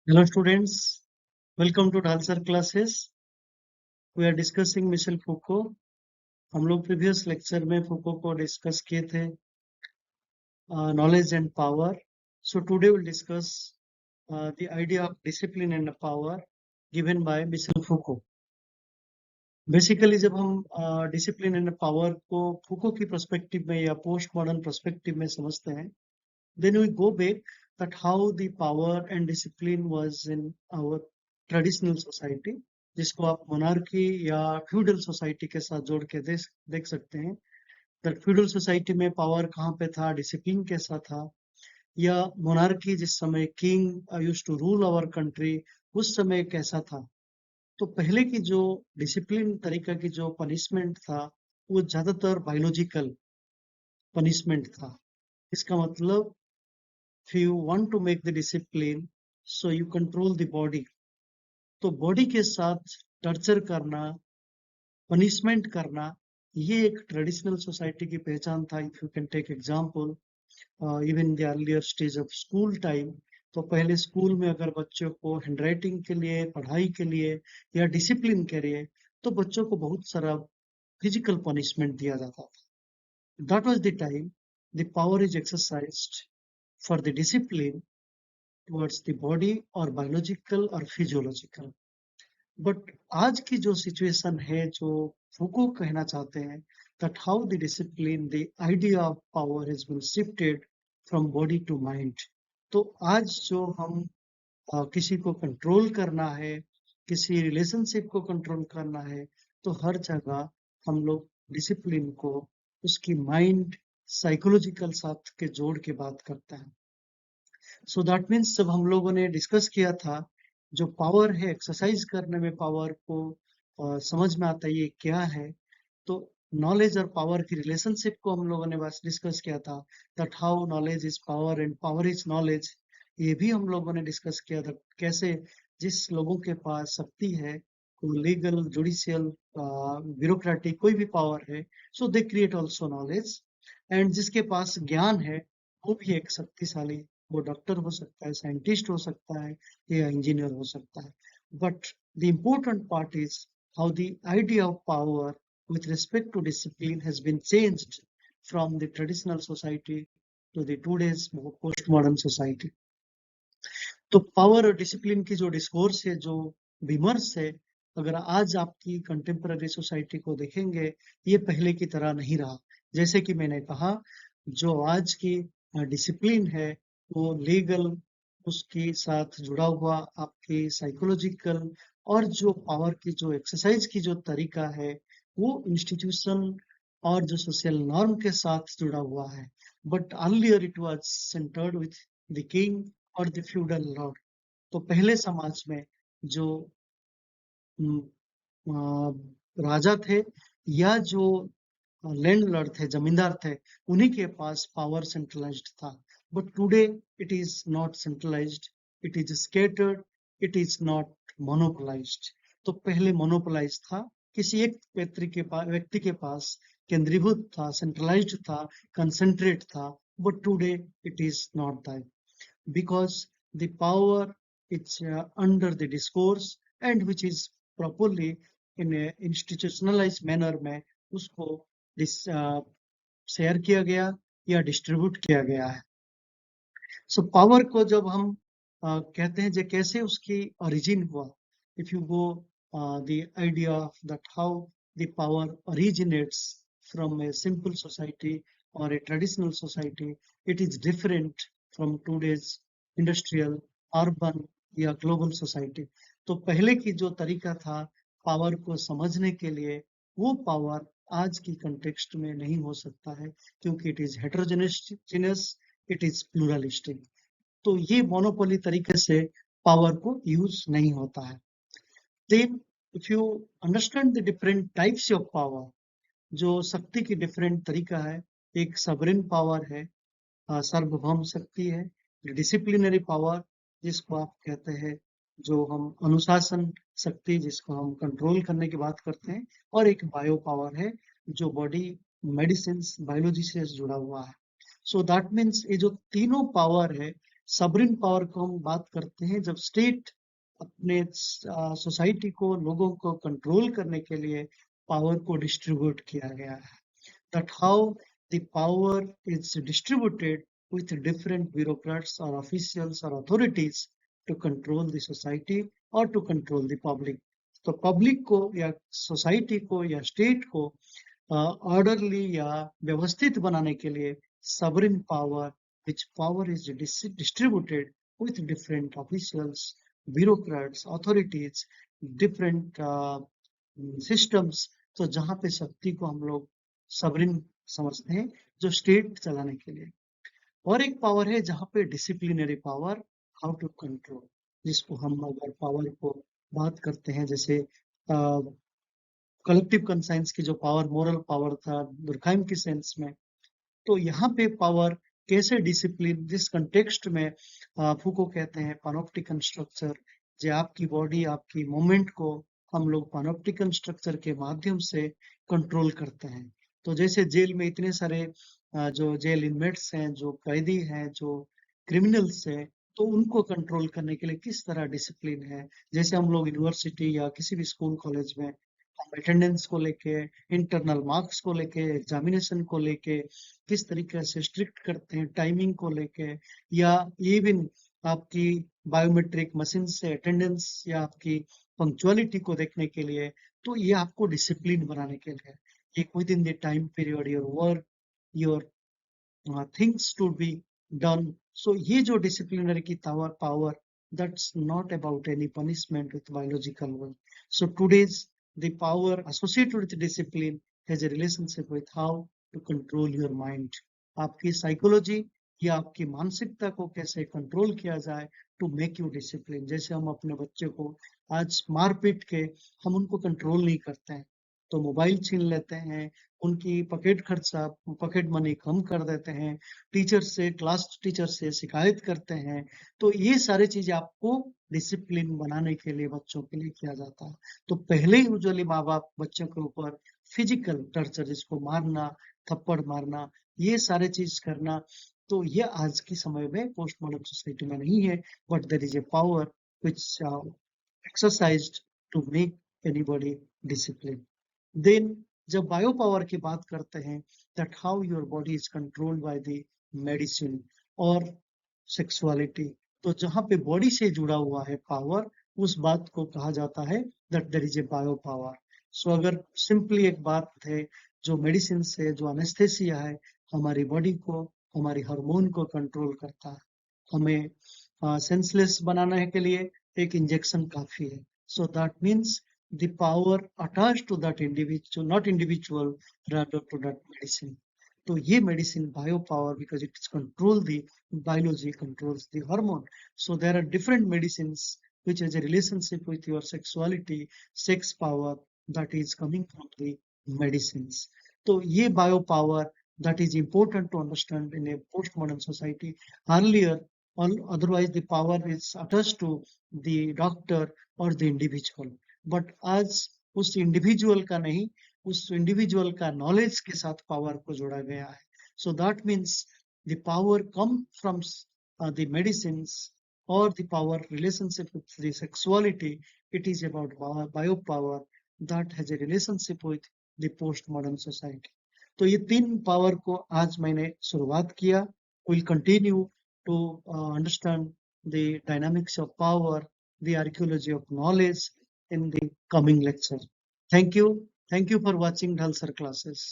Hello students, welcome to Dhalsar classes. We are discussing Michel Foucault. हम लोग previous lecture में फूको को discuss किए थे knowledge and power. So today we'll discuss the idea of discipline and power given by Michel Foucault. Basically जब हम discipline and power को फूको की पर्सपेक्टिव में या पोस्ट मॉडर्न पर्सपेक्टिव में समझते हैं, then we go back that how the power and discipline was in our traditional society, जिसको आप मोनार्की या फ्यूडल सोसाइटी के साथ जोड़ के देख सकते हैं। दैट फ्यूडल सोसाइटी में पावर कहाँ पे था, डिसिप्लिन कैसा था, या मोनार्की जिस समय king used to rule our country उस समय कैसा था। तो पहले की जो डिसिप्लिन तरीका की जो पनिशमेंट था वो ज्यादातर बायोलॉजिकल पनिशमेंट था। इसका मतलब if you want to make the discipline, so you control the body. तो बॉडी के साथ टर्चर करना, पनिशमेंट करना, ये एक ट्रेडिशनल सोसाइटी की पहचान था। If you can take example, even the earlier stage of school time, तो पहले स्कूल में अगर बच्चों को हैंडराइटिंग के लिए, पढ़ाई के लिए या डिसिप्लिन के लिए, तो बच्चों को बहुत सारा फिजिकल पनिशमेंट दिया जाता था। That was the time the power is exercised for the discipline towards the body or biological or physiological. But आज की जो सिचुएशन है, जो फूको कहना चाहते हैं, that how the discipline, the idea of power has been shifted from body to mind. तो आज जो हम किसी को कंट्रोल करना है, किसी रिलेशनशिप को कंट्रोल करना है, तो हर जगह हम लोग डिसिप्लिन को उसकी माइंड साइकोलॉजिकल साथ के जोड़ के बात करते हैं। सो दैट मीन्स जब हम लोगों ने डिस्कस किया था, जो पावर है एक्सरसाइज करने में पावर को समझ में आता है ये क्या है, तो नॉलेज और पावर की रिलेशनशिप को हम लोगों ने बस डिस्कस किया था, that how knowledge is power and power is knowledge. ये भी हम लोगों ने डिस्कस किया था कैसे जिस लोगों के पास शक्ति है, लीगल, जुडिशियल, ब्यूरोक्रेटिक कोई भी पावर है, so they create also knowledge. And जिसके पास ज्ञान है वो भी एक शक्तिशाली, वो डॉक्टर हो सकता है, साइंटिस्ट हो सकता है या इंजीनियर हो सकता है। But the important part is how the idea of power with respect to discipline has been changed from the traditional society to the today's postmodern society. तो पावर और डिसिप्लिन की जो डिस्कोर्स है, जो विमर्श है, अगर आज आपकी कंटेम्पररी सोसाइटी को देखेंगे, ये पहले की तरह नहीं रहा। जैसे कि मैंने कहा, जो आज की डिसिप्लिन है वो लीगल, उसके साथ जुड़ा हुआ आपकी साइकोलॉजिकल, और जो पावर की जो एक्सरसाइज की जो तरीका है वो इंस्टीट्यूशन और जो सोशल नॉर्म के साथ जुड़ा हुआ है। But earlier it was centred with the king और द फ्यूडल लॉर्ड। तो पहले समाज में जो राजा थे या जो लैंडलॉर्ड थे, जमींदार थे, उन्हीं के पास पावर सेंट्रलाइज्ड था। But today it is not centralised, it is scattered, it is not monopolised. तो पहले मोनोपोलाइज था, किसी एक व्यक्ति के पास केंद्रीभूत था, सेंट्रलाइज्ड था, कंसेंट्रेट था। But today it is not that, because the power is under the discourse and which is properly in a institutionalized manner में उसको शेयर किया गया या डिस्ट्रीब्यूट किया गया है। सो पावर को जब हम कहते हैं जो कैसे उसकी ओरिजिन हुआ, if you go the idea of that how the power originates from a simple society और a traditional society, it is different from today's industrial, urban या ग्लोबल सोसाइटी। तो पहले की जो तरीका था पावर को समझने के लिए, वो पावर आज की कंटेक्स्ट में नहीं हो सकता है, क्योंकि it is heterogeneous, it is pluralistic. तो ये मोनोपोली तरीके से पावर को यूज नहीं होता है। Then if you understand the different types of power, जो शक्ति की डिफरेंट तरीका है, एक सबरेन पावर है, सार्वभौम शक्ति है, डिसिप्लिनरी पावर जिसको आप कहते हैं, जो हम अनुशासन शक्ति जिसको हम कंट्रोल करने की बात करते हैं, और एक बायो पावर है जो बॉडी मेडिसिन बायोलॉजी से जुड़ा हुआ है। सो दैट मीन्स ये जो तीनों पावर है सबरिन पावर को हम बात करते हैं जब स्टेट अपने सोसाइटी को, लोगों को कंट्रोल करने के लिए पावर को डिस्ट्रीब्यूट किया गया है. That how the power is distributed with different bureaucrats or officials or authorities to control the society or to control the public. तो पब्लिक को या सोसाइटी को या स्टेट को ऑर्डरली या व्यवस्थित बनाने के लिए sovereign power, which power is distributed with different officials, bureaucrats, authorities, different systems. तो जहाँ पे शक्ति को हम लोग सबरिन समझते हैं जो स्टेट चलाने के लिए. और एक पावर है जहाँ पे disciplinary power, how to control, जिसको हम अगर पावर को बात करते हैं जैसे कलेक्टिव कंसाइंस की जो पावर, मोरल पावर था दुर्खाइम की सेंस में, तो यहाँ पे पावर कैसे डिसिप्लिन, जिस कंटेक्स्ट में फूको कहते हैं पैनोप्टिकन स्ट्रक्चर, जो आपकी बॉडी, आपकी मूवमेंट को हम लोग पैनोप्टिकन स्ट्रक्चर के माध्यम से कंट्रोल करते हैं. तो जैसे जेल में इतने सारे जो जेल इनमेट्स हैं, जो कैदी हैं, जो क्रिमिनल्स हैं, तो उनको कंट्रोल करने के लिए किस तरह डिसिप्लिन है. जैसे हम लोग यूनिवर्सिटी या किसी भी स्कूल कॉलेज में हम अटेंडेंस को लेके, इंटरनल मार्क्स को लेके, एग्जामिनेशन को लेके किस तरीके से स्ट्रिक्ट करते हैं, टाइमिंग को लेके, या इवन आपकी बायोमेट्रिक मशीन से अटेंडेंस या आपकी पंक्चुअलिटी को देखने के लिए, तो ये आपको डिसिप्लिन बनाने के लिए, एक with in the time period your work, your things to be done. So ये जो disciplinary की power, that's not about any punishment with biological one. So today's the power associated with discipline has a relationship with how to control your mind. आपकी psychology या आपकी मानसिकता को कैसे control किया जाए टू मेक यू डिसिप्लिन. जैसे हम अपने बच्चे को आज मार पीट के हम उनको कंट्रोल नहीं करते हैं, तो मोबाइल छीन लेते हैं, उनकी पॉकेट खर्चा, पॉकेट मनी कम कर देते हैं, टीचर से, क्लास टीचर से शिकायत करते हैं. तो ये सारी चीजें आपको डिसिप्लिन बनाने के लिए बच्चों के लिए किया जाता है. तो पहले यूजुअली माँ बाप बच्चों के ऊपर फिजिकल टर्चर, जिसको मारना, थप्पड़ मारना, ये सारे चीज करना, तो ये आज के समय में पोस्ट मॉडर्न सोसाइटी में नहीं है. But there is a power which exercised to make anybody discipline. Then जब बायो पावर की बात करते हैं, that how your body is controlled by the medicine और सेक्सुअलिटी, तो जहाँ पे बॉडी से जुड़ा हुआ है पावर, उस बात को कहा जाता है that there is a bio power. So अगर सिंपली एक बात है, जो मेडिसिन से, जो एनेस्थेसिया है, हमारी बॉडी को, हमारी हार्मोन को कंट्रोल करता है. हमें सेंसलेस बनाने के लिए एक इंजेक्शन काफी है. So that means the power attached to that individual, not individual, rather to that medicine. So ये medicine bio power, because it controls the biology, controls the hormone. So there are different medicines which has a relationship with your sexuality, sex power, that is coming from the medicines. So ये bio power, that is important to understand in a postmodern society. Earlier, otherwise the power is attached to the doctor or the individual. But आज उस individual का नहीं, उस individual का knowledge के साथ power को जोड़ा गया है. So that means the power come from the medicine और the power relationship with the sexuality. It is about bio power that has a relationship with the post modern society. तो ये तीन पावर को आज मैंने शुरुआत किया. Will continue to understand the dynamics of power, the archaeology of knowledge in the coming lecture. Thank you. Thank you for watching Dhalsar classes.